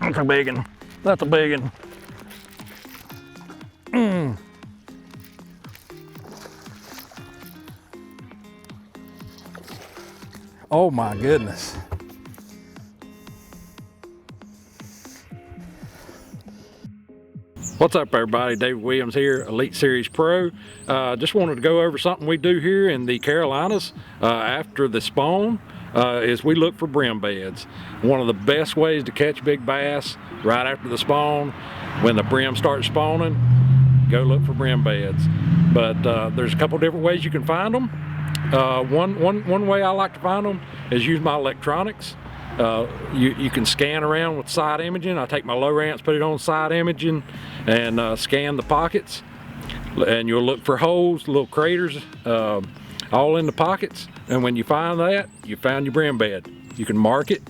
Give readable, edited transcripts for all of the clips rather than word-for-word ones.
That's a big one. That's a big one. Oh my goodness. What's up everybody, David Williams here, Elite Series Pro. Just wanted to go over something we do here in the Carolinas after the spawn. Is we look for brim beds. One of the best ways to catch big bass right after the spawn, when the brim starts spawning, go look for brim beds. But there's a couple different ways you can find them. One way I like to find them is use my electronics. You can scan around with side imaging. I take my low ramps, put it on side imaging, and scan the pockets. And you'll look for holes, little craters, all in the pockets. And when you find that, you found your brim bed. You can mark it.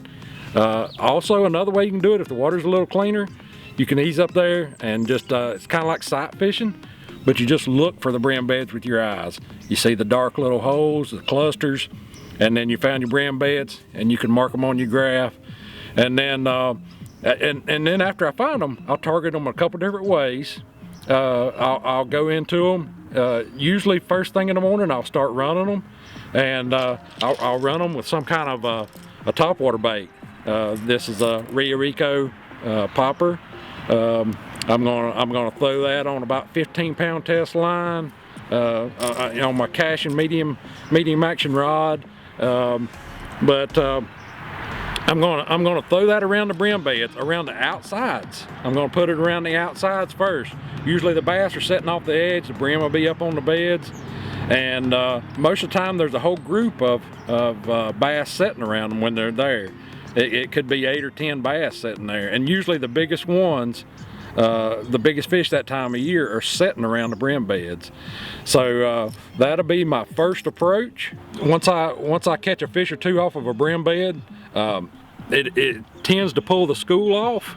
Also, another way you can do it, if the water's a little cleaner, you can ease up there and just, it's kind of like sight fishing, but you just look for the brim beds with your eyes. You see the dark little holes, the clusters, and then you found your brim beds, and you can mark them on your graph. And then, and then after I find them, I'll target them a couple different ways. I'll go into them. Usually first thing in the morning, I'll start running them, and I'll run them with some kind of a topwater bait. This is a Rio Rico popper. I'm gonna throw that on about 15-pound test line on my cash and medium action rod. But I'm gonna throw that around the brim beds, around the outsides. I'm gonna put it around the outsides first. Usually the bass are setting off the edge, the brim will be up on the beds, and most of the time there's a whole group of bass sitting around them when they're there. It could be 8 or 10 bass sitting there, and usually the biggest ones, the biggest fish that time of year, are sitting around the brim beds. So that'll be my first approach. Once I catch a fish or two off of a brim bed, it tends to pull the school off,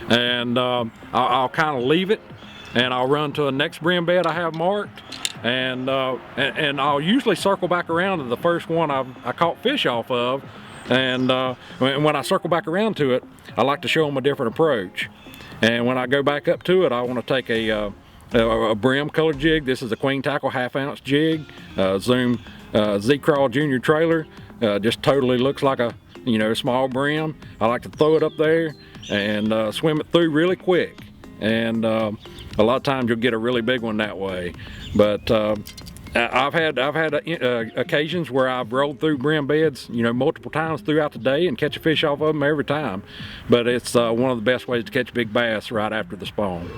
and I'll kind of leave it, and I'll run to the next brim bed I have marked, and I'll usually circle back around to the first one I caught fish off of. And when I circle back around to it, I like to show them a different approach. And when I go back up to it, I want to take a brim color jig. This is a queen tackle 1/2 ounce jig, Zoom Z-Crawl Junior trailer. Just totally looks like a small brim. I like to throw it up there and swim it through really quick. And a lot of times you'll get a really big one that way. But I've had occasions where I've rolled through brim beds, multiple times throughout the day and catch a fish off of them every time. But it's one of the best ways to catch big bass right after the spawn.